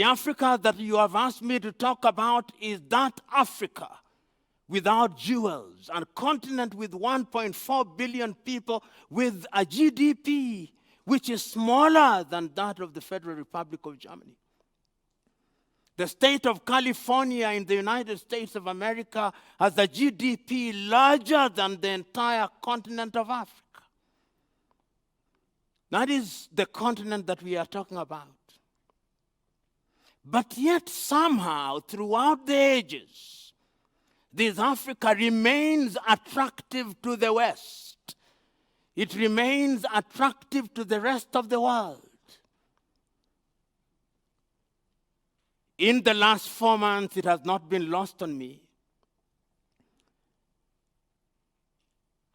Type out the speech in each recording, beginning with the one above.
Africa that you have asked me to talk about is that Africa without jewels, a continent with 1.4 billion people with a GDP which is smaller than that of the Federal Republic of Germany. The state of California in the United States of America has a GDP larger than the entire continent of Africa. That is the continent that we are talking about. But yet somehow, throughout the ages, this Africa remains attractive to the West. It remains attractive to the rest of the world. In the last 4 months, it has not been lost on me.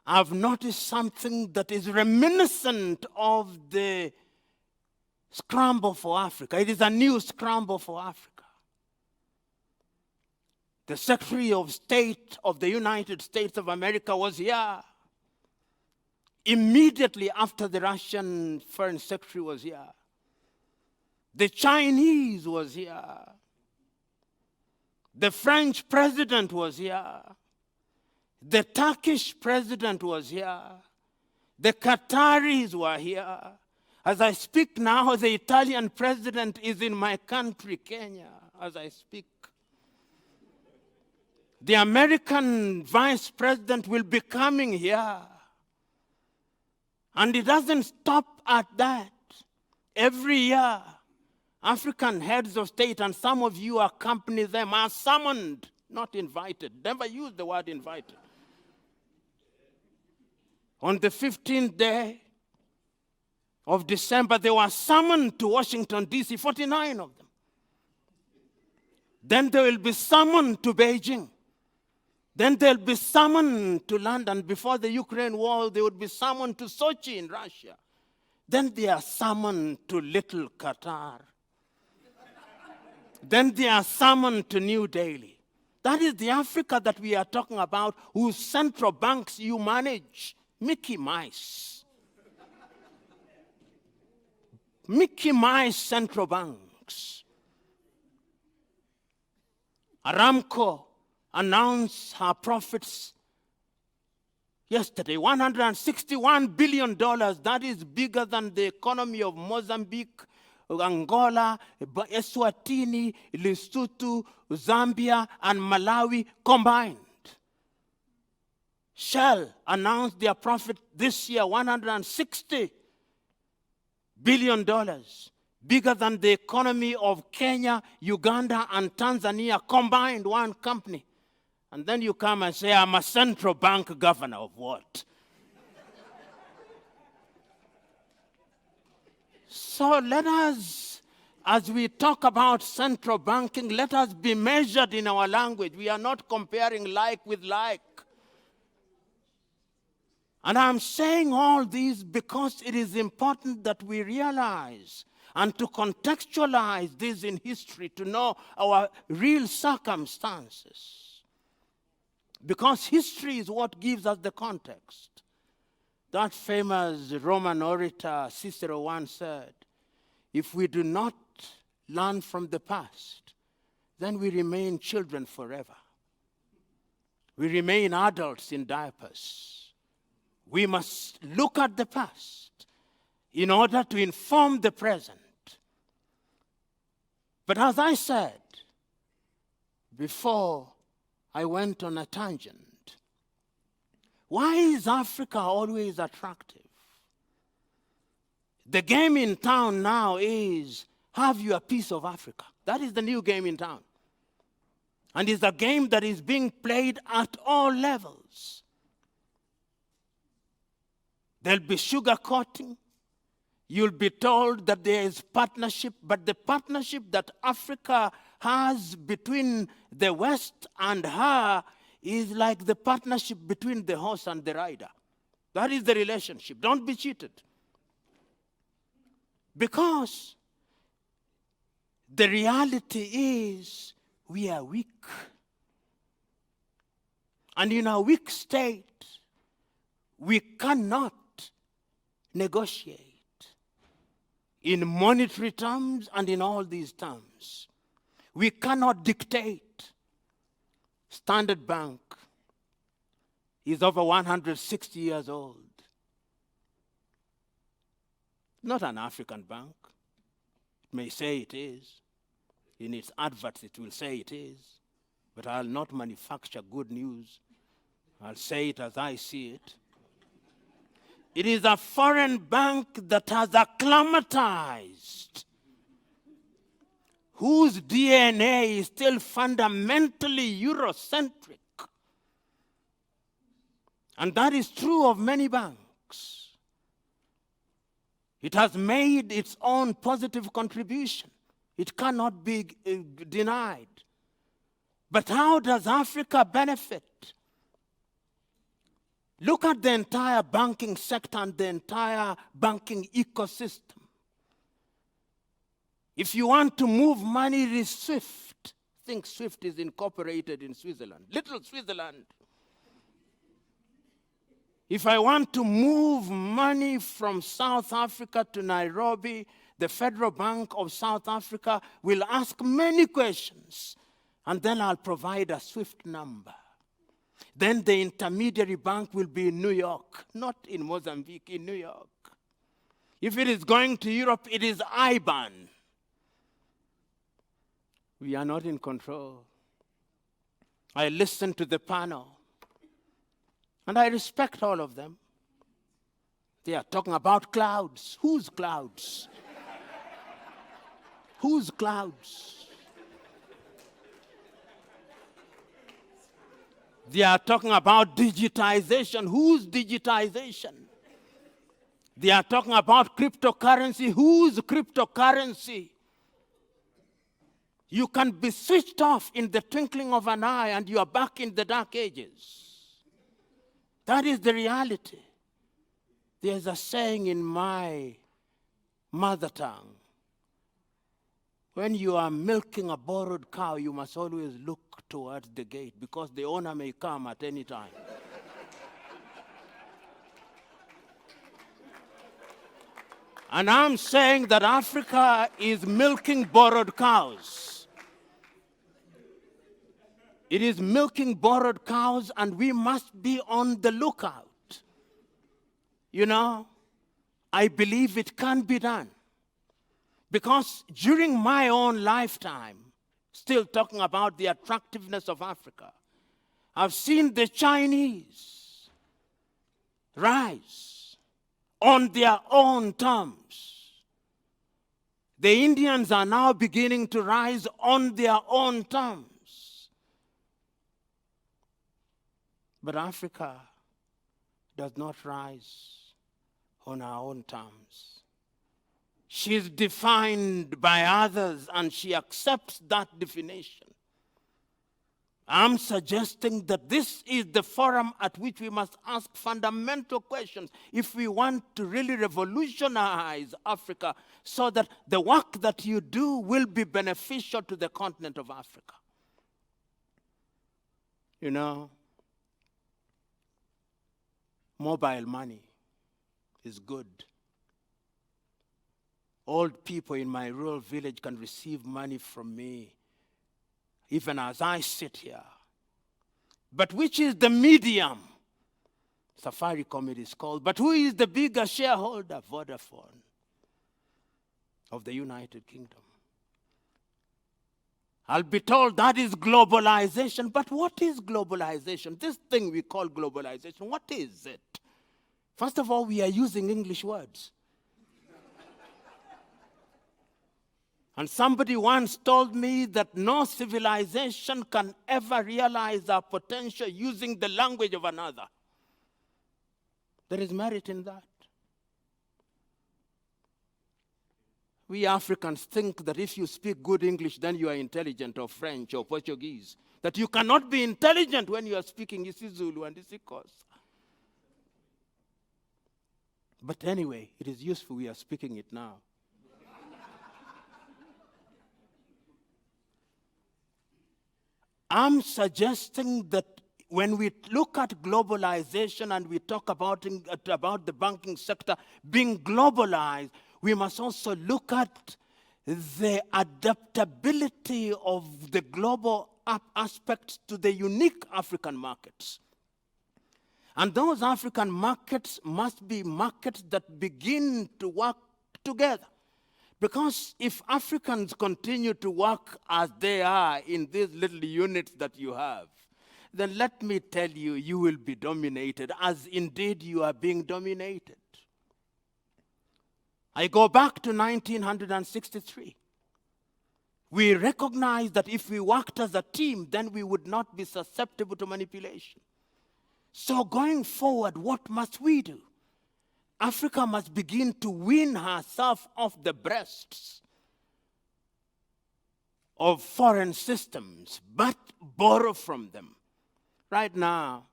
I've noticed something that is reminiscent of the scramble for Africa. It is a new scramble for Africa. The Secretary of State of the United States of America was here. Immediately after the Russian Foreign Secretary was here. The Chinese was here. The French president was here. The Turkish president was here. The Qataris were here. As I speak now, the Italian president is in my country, Kenya, as I speak. The American vice president will be coming here. And it doesn't stop at that. Every year, African heads of state, and some of you accompany them, are summoned, not invited. Never use the word invited. On the 15th day of December, they were summoned to Washington, D.C., 49 of them. Then they will be summoned to Beijing. Then they'll be summoned to London. Before the Ukraine war, they would be summoned to Sochi in Russia. Then they are summoned to Little Qatar. Then they are summoned to New Delhi. That is the Africa that we are talking about, whose central banks you manage. Mickey Mice. Mickey Mice central banks. Aramco announced her profits yesterday, $161 billion. That is bigger than the economy of Mozambique, Angola, Eswatini, Lesotho, Zambia, and Malawi combined. Shell announced their profit this year, $160 billion, bigger than the economy of Kenya, Uganda, and Tanzania combined, one company. And then you come and say, I'm a central bank governor of what? So let us, as we talk about central banking, let us be measured in our language. We are not comparing like with like. And I'm saying all this because it is important that we realize and to contextualize this in history, to know our real circumstances. Because history is what gives us the context. That famous Roman orator Cicero once said, if we do not learn from the past, then we remain children forever. We remain adults in diapers. We must look at the past in order to inform the present. But as I said before I went on a tangent, why is Africa always attractive? The game in town now is have you a piece of Africa. That is the new game in town. And it's a game that is being played at all levels. There'll be sugarcoating. You'll be told that there is partnership, but the partnership that Africa has between the West and her is like the partnership between the horse and the rider. That is the relationship. Don't be cheated. Because the reality is we are weak. And in a weak state, we cannot negotiate. in monetary terms and in all these terms. We cannot dictate. Standard Bank is over 160 years old. Not an African bank. It may say it is. In its adverts, it will say it is. But I'll not manufacture good news. I'll say it as I see it. It is a foreign bank that has acclimatized, whose DNA is still fundamentally Eurocentric. And that is true of many banks. It has made its own positive contribution. It cannot be denied. But how does Africa benefit? Look at the entire banking sector and the entire banking ecosystem. If you want to move money, it is SWIFT. Think SWIFT is incorporated in Switzerland. Little Switzerland. If I want to move money from South Africa to Nairobi, the Federal Bank of South Africa will ask many questions, and then I'll provide a SWIFT number. Then the intermediary bank will be in New York, not in Mozambique, in New York. If it is going to Europe, it is IBAN. We are not in control. I listened to the panel, and I respect all of them. They are talking about clouds. Whose clouds? Whose clouds? They are talking about digitization. Whose digitization? They are talking about cryptocurrency. Whose cryptocurrency? You can be switched off in the twinkling of an eye and you are back in the dark ages. That is the reality. There's a saying in my mother tongue. When you are milking a borrowed cow, you must always look towards the gate because the owner may come at any time. And I'm saying that Africa is milking borrowed cows. It is milking borrowed cows, and we must be on the lookout. You know, I believe it can be done. Because during my own lifetime, still talking about the attractiveness of Africa, I've seen the Chinese rise on their own terms. The Indians are now beginning to rise on their own terms. But Africa does not rise on our own terms. She is defined by others, and she accepts that definition. I'm suggesting that this is the forum at which we must ask fundamental questions if we want to really revolutionize Africa so that the work that you do will be beneficial to the continent of Africa. You know, mobile money is good. Old people in my rural village can receive money from me, even as I sit here. But which is the medium? Safaricom it is called. But who is the bigger shareholder? Vodafone of the United Kingdom. I'll be told that is globalization. But what is globalization? This thing we call globalization, what is it? First of all, we are using English words. And somebody once told me that no civilization can ever realize our potential using the language of another. There is merit in that. We Africans think that if you speak good English, then you are intelligent, or French, or Portuguese. That you cannot be intelligent when you are speaking isiZulu and isiXhosa. But anyway, it is useful we are speaking it now. I'm suggesting that when we look at globalization and we talk about the banking sector being globalized, we must also look at the adaptability of the global aspects to the unique African markets. And those African markets must be markets that begin to work together. Because if Africans continue to work as they are in these little units that you have, then let me tell you, you will be dominated, as indeed you are being dominated. I go back to 1963. We recognized that if we worked as a team, then we would not be susceptible to manipulation. So going forward, what must we do? Africa must begin to wean herself off the breasts of foreign systems, but borrow from them. Right now,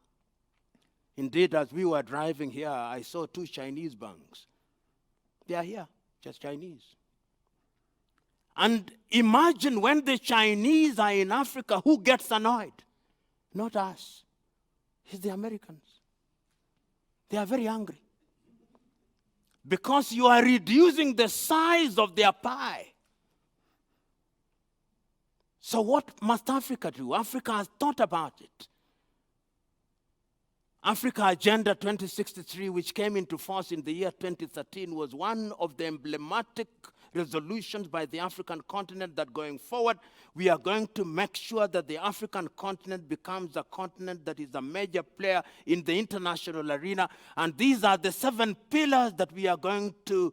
indeed, as we were driving here, I saw 2 Chinese banks. They are here, just Chinese. And imagine when the Chinese are in Africa, who gets annoyed? Not us. It's the Americans. They are very angry. Because you are reducing the size of their pie. So what must Africa do? Africa has thought about it. Africa Agenda 2063, which came into force in the year 2013, was one of the emblematic resolutions by the African continent that going forward, we are going to make sure that the African continent becomes a continent that is a major player in the international arena. And these are the 7 pillars that we are going to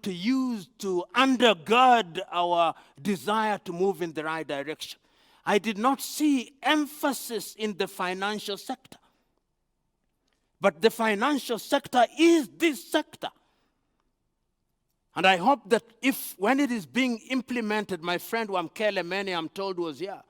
use to undergird our desire to move in the right direction. I did not see emphasis in the financial sector. But the financial sector is this sector. And I hope that when it is being implemented, my friend Wamkele Mene, I'm told, was here,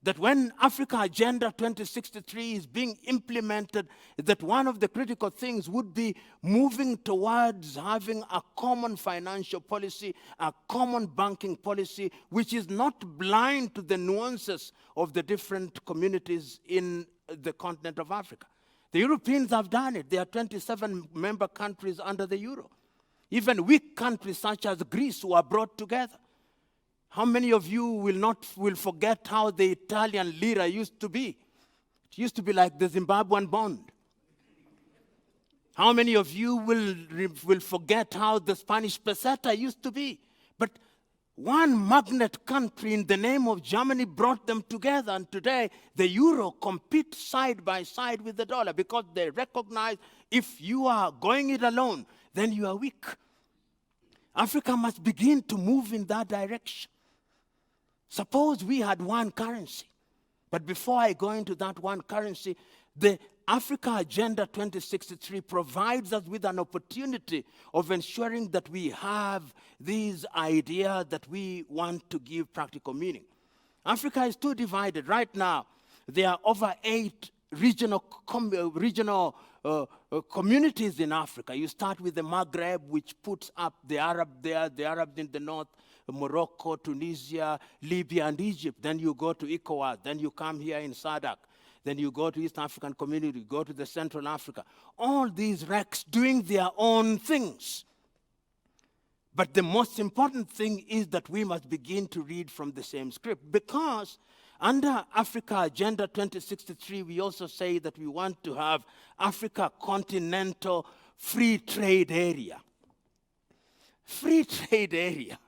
that when Africa Agenda 2063 is being implemented, that one of the critical things would be moving towards having a common financial policy, a common banking policy, which is not blind to the nuances of the different communities in the continent of Africa. The Europeans have done it. There are 27 member countries under the euro. Even weak countries such as Greece were brought together. How many of you will forget how the Italian lira used to be? It used to be like the Zimbabwean bond. How many of you will forget how the Spanish peseta used to be? But one magnet country in the name of Germany brought them together, and today the euro competes side by side with the dollar because they recognize if you are going it alone, then you are weak. Africa must begin to move in that direction. Suppose we had one currency, but before I go into that one currency, the Africa Agenda 2063 provides us with an opportunity of ensuring that we have these ideas that we want to give practical meaning. Africa is too divided. Right now, there are over 8 regional communities in Africa. You start with the Maghreb, which puts up the Arab there, the Arabs in the north, Morocco, Tunisia, Libya, and Egypt. Then you go to ECOWAS. Then you come here in SADC. Then you go to East African Community, you go to the Central Africa. All these RECs doing their own things. But the most important thing is that we must begin to read from the same script, because under Africa Agenda 2063, we also say that we want to have Africa Continental Free Trade Area. Free trade area.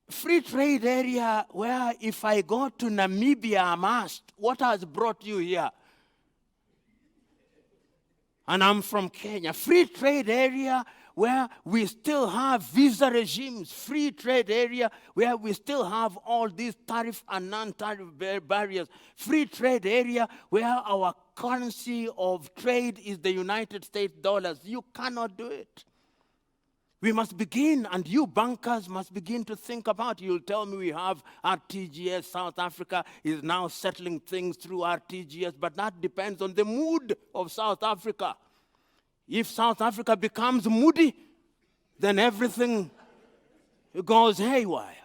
Free trade area where if I go to Namibia, I'm asked, what has brought you here? And I'm from Kenya. Free trade area where we still have visa regimes. Free trade area where we still have all these tariff and non-tariff barriers. Free trade area where our currency of trade is the United States dollars. You cannot do it. We must begin, and you bankers must begin to think about it. You'll tell me we have RTGS. South Africa is now settling things through RTGS, but that depends on the mood of South Africa. If South Africa becomes moody, then everything goes haywire.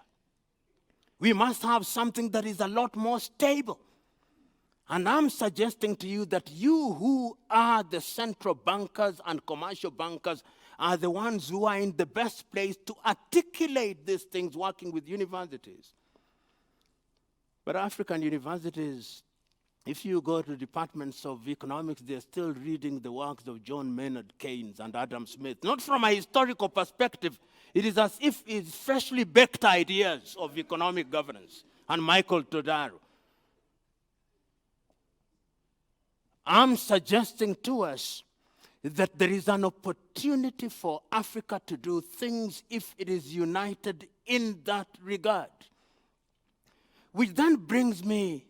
We must have something that is a lot more stable. And I'm suggesting to you that you who are the central bankers and commercial bankers, are the ones who are in the best place to articulate these things working with universities. But African universities, if you go to departments of economics, they're still reading the works of John Maynard Keynes and Adam Smith. Not from a historical perspective. It is as if it's freshly baked ideas of economic governance. And Michael Todaro. I'm suggesting to us that there is an opportunity for Africa to do things if it is united in that regard. Which then brings me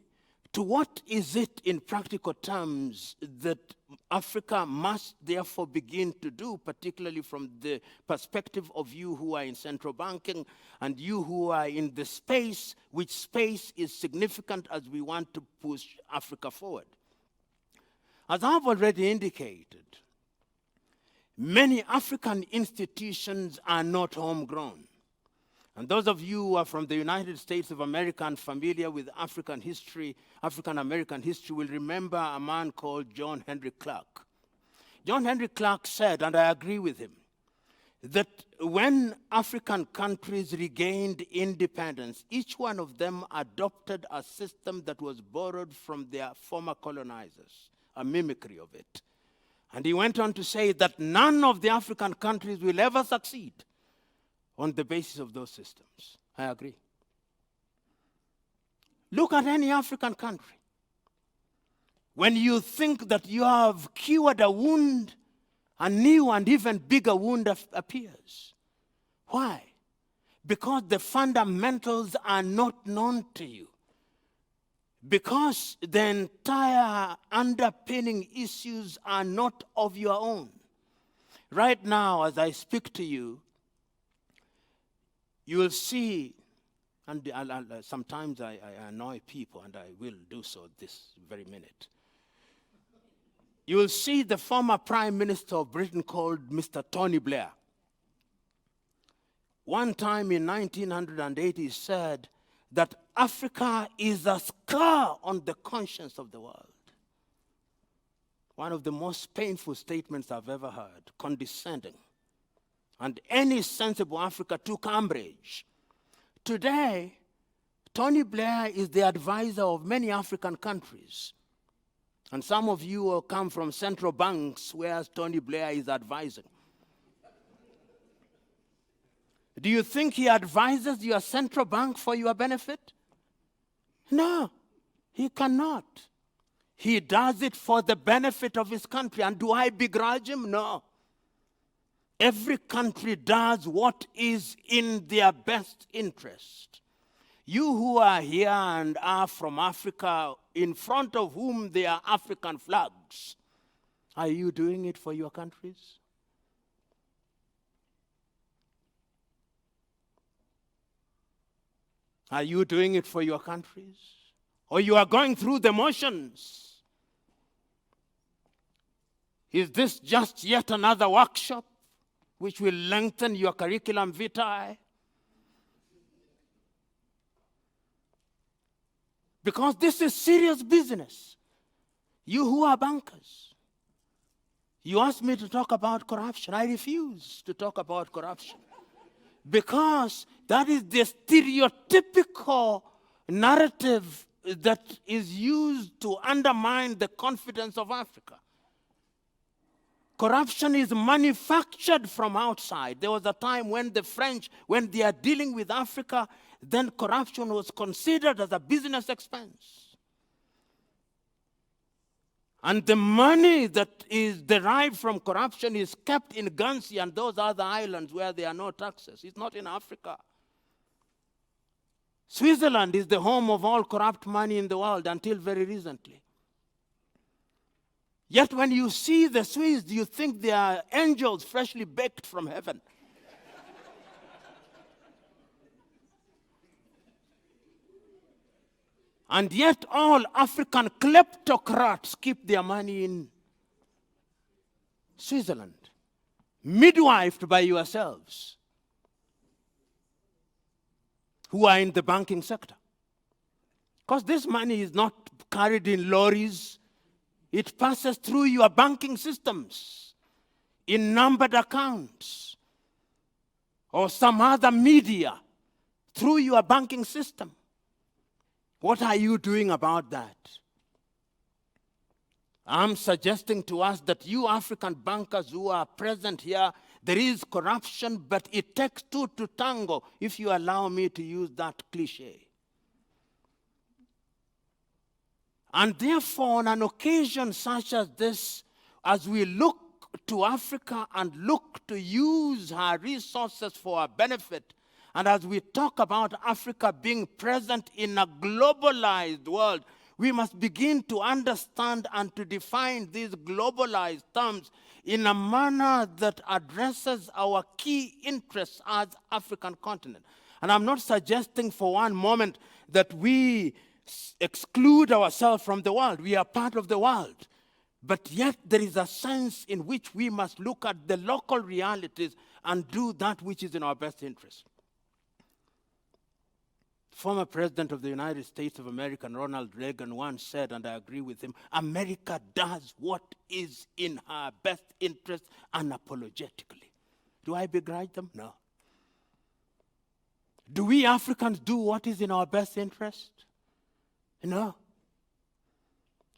to what is it in practical terms that Africa must therefore begin to do, particularly from the perspective of you who are in central banking and you who are in the space, which space is significant as we want to push Africa forward. As I've already indicated, many African institutions are not homegrown. And those of you who are from the United States of America and familiar with African history, African-American history, will remember a man called John Henry Clark. John Henry Clark said, and I agree with him, that when African countries regained independence, each one of them adopted a system that was borrowed from their former colonizers, a mimicry of it. And he went on to say that none of the African countries will ever succeed on the basis of those systems. I agree. Look at any African country. When you think that you have cured a wound, a new and even bigger wound appears. Why? Because the fundamentals are not known to you. Because the entire underpinning issues are not of your own. Right now, as I speak to you, you will see, and sometimes I annoy people, and I will do so this very minute. You will see the former Prime Minister of Britain called Mr. Tony Blair. One time in 1980, he said that Africa is a scar on the conscience of the world. One of the most painful statements I've ever heard, condescending. And any sensible Africa took umbrage. Today, Tony Blair is the advisor of many African countries. And some of you will come from central banks, whereas Tony Blair is advising. Do you think he advises your central bank for your benefit? No, he cannot. He does it for the benefit of his country. And do I begrudge him? No. Every country does what is in their best interest. You who are here and are from Africa, in front of whom there are African flags, are you doing it for your countries? Are you doing it for your countries? Or you are going through the motions? Is this just yet another workshop which will lengthen your curriculum vitae? Because this is serious business. You who are bankers, you asked me to talk about corruption. I refuse to talk about corruption. Because that is the stereotypical narrative that is used to undermine the confidence of Africa. Corruption is manufactured from outside. There was a time when the French, when they are dealing with Africa, then corruption was considered as a business expense. And the money that is derived from corruption is kept in Guernsey and those other islands where there are no taxes. It's not in Africa. Switzerland is the home of all corrupt money in the world until very recently. Yet when you see the Swiss, you think they are angels freshly baked from heaven. And yet all African kleptocrats keep their money in Switzerland, midwifed by yourselves, who are in the banking sector. Because this money is not carried in lorries. It passes through your banking systems. in numbered accounts or some other media through your banking system. What are you doing about that? I'm suggesting to us that you African bankers who are present here, there is corruption, but it takes two to tango, if you allow me to use that cliche. And therefore, on an occasion such as this, as we look to Africa and look to use her resources for our benefit, and as we talk about Africa being present in a globalized world, we must begin to understand and to define these globalized terms in a manner that addresses our key interests as African continent. And I'm not suggesting for one moment that we exclude ourselves from the world. We are part of the world. But yet there is a sense in which we must look at the local realities and do that which is in our best interest. Former President of the United States of America, Ronald Reagan, once said, and I agree with him, America does what is in her best interest unapologetically. Do I begrudge them? No. Do we Africans do what is in our best interest? No.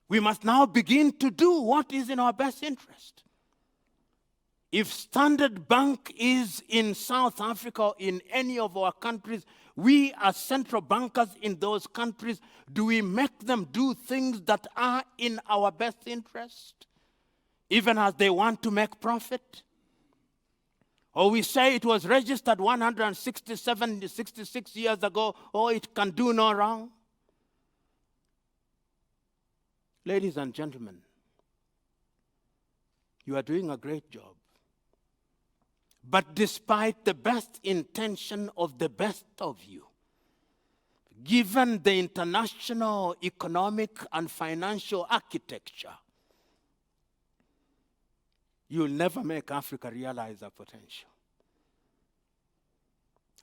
We must now begin to do what is in our best interest. If Standard Bank is in South Africa or in any of our countries, we as central bankers in those countries, do we make them do things that are in our best interest, even as they want to make profit? Or we say it was registered 66 years ago, or it can do no wrong? Ladies and gentlemen, you are doing a great job. But despite the best intention of the best of you, given the international economic and financial architecture, you'll never make Africa realize our potential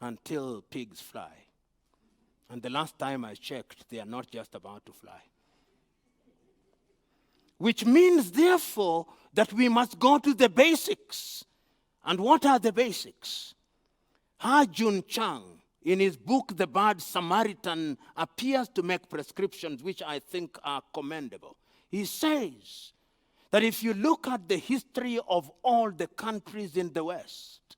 until pigs fly. And the last time I checked, they are not just about to fly. Which means, therefore, that we must go to the basics. And what are the basics? Ha-Joon Chang, in his book, The Bad Samaritan, appears to make prescriptions which I think are commendable. He says that if you look at the history of all the countries in the West,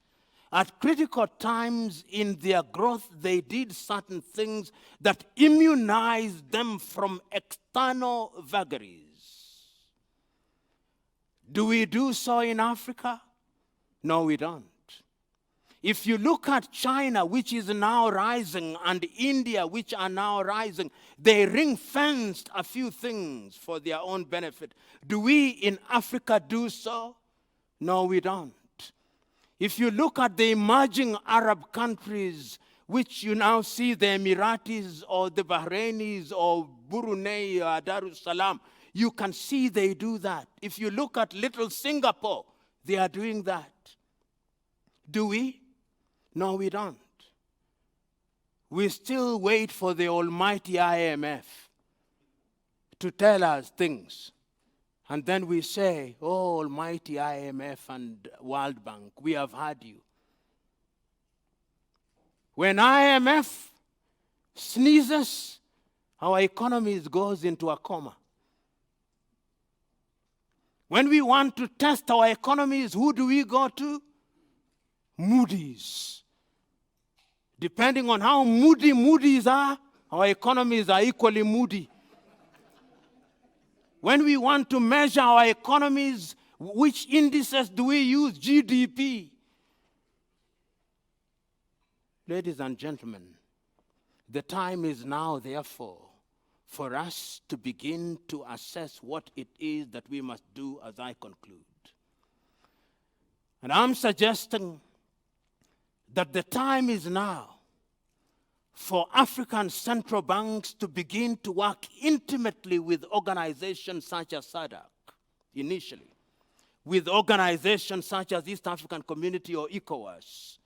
at critical times in their growth, they did certain things that immunized them from external vagaries. Do we do so in Africa? No, we don't. If you look at China, which is now rising, and India, which are now rising, they ring-fenced a few things for their own benefit. Do we in Africa do so? No, we don't. If you look at the emerging Arab countries, which you now see the Emiratis or the Bahrainis or Brunei or Darussalam, you can see they do that. If you look at little Singapore, they are doing that. Do we? No, we don't. We still wait for the almighty IMF to tell us things. And then we say, oh, almighty IMF and World Bank, we have heard you. When IMF sneezes, our economy goes into a coma. When we want to test our economies, who do we go to? Moody's. Depending on how moody Moody's are, our economies are equally moody. When we want to measure our economies, which indices do we use? GDP. Ladies and gentlemen, the time is now, therefore, for us to begin to assess what it is that we must do as I conclude. And I'm suggesting that the time is now for African central banks to begin to work intimately with organizations such as SADC, initially, with organizations such as East African Community or ECOWAS,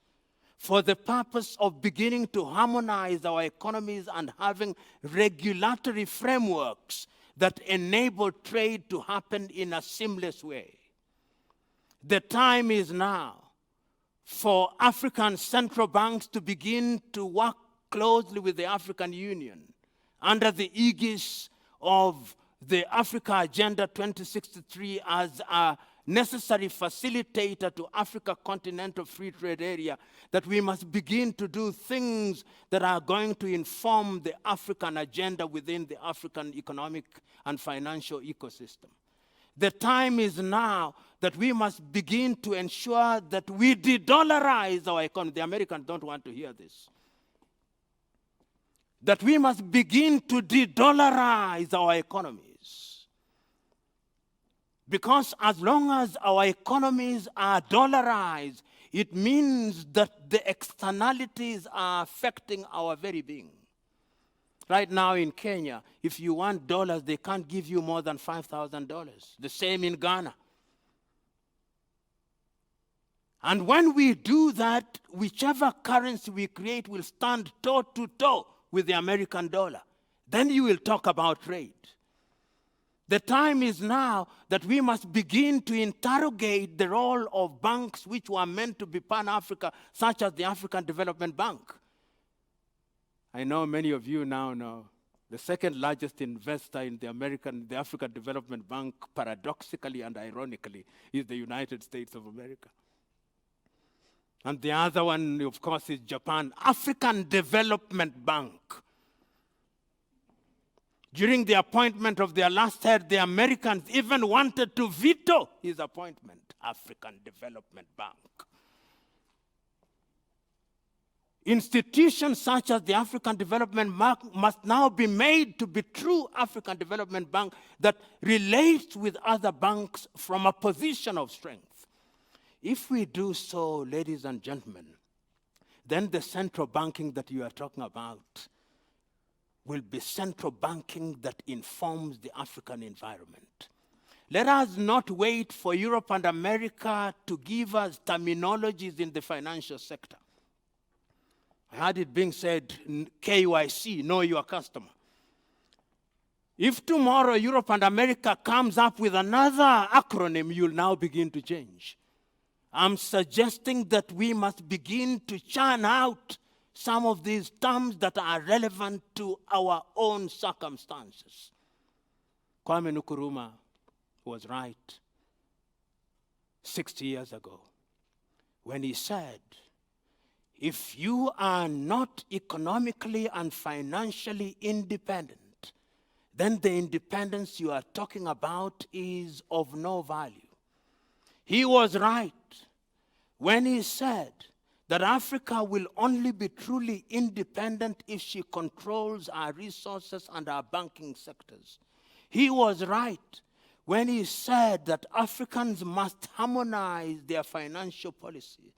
for the purpose of beginning to harmonize our economies and having regulatory frameworks that enable trade to happen in a seamless way. The time is now for African central banks to begin to work closely with the African Union under the aegis of the Africa Agenda 2063 as a necessary facilitator to Africa Continental Free Trade Area, that we must begin to do things that are going to inform the African agenda within the African economic and financial ecosystem. The time is now that we must begin to ensure that we de-dollarize our economy. The Americans don't want to hear this. That we must begin to de-dollarize our economies. Because as long as our economies are dollarized, it means that the externalities are affecting our very being. Right now in Kenya, if you want dollars, they can't give you more than $5,000. The same in Ghana. And when we do that, whichever currency we create will stand toe to toe with the American dollar. Then you will talk about trade. The time is now that we must begin to interrogate the role of banks which were meant to be Pan-Africa, such as the African Development Bank. I know many of you now know the second largest investor in the African Development Bank, paradoxically and ironically, is the United States of America. And the other one, of course, is Japan, African Development Bank. During the appointment of their last head, the Americans even wanted to veto his appointment, African Development Bank. Institutions such as the African Development Bank must now be made to be true African Development Bank that relates with other banks from a position of strength. If we do so, ladies and gentlemen, then the central banking that you are talking about will be central banking that informs the African environment. Let us not wait for Europe and America to give us terminologies in the financial sector. I heard it being said, KYC, know your customer. If tomorrow Europe and America comes up with another acronym, you'll now begin to change. I'm suggesting that we must begin to churn out some of these terms that are relevant to our own circumstances. Kwame Nkrumah was right 60 years ago when he said, if you are not economically and financially independent, then the independence you are talking about is of no value. He was right when he said that Africa will only be truly independent if she controls our resources and our banking sectors. He was right when he said that Africans must harmonize their financial policy.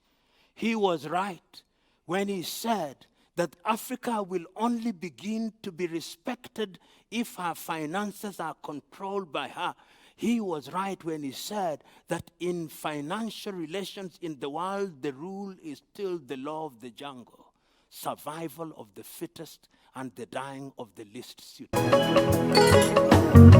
He was right when he said that Africa will only begin to be respected if her finances are controlled by her. He was right when he said that in financial relations in the world, the rule is still the law of the jungle, survival of the fittest and the dying of the least suited.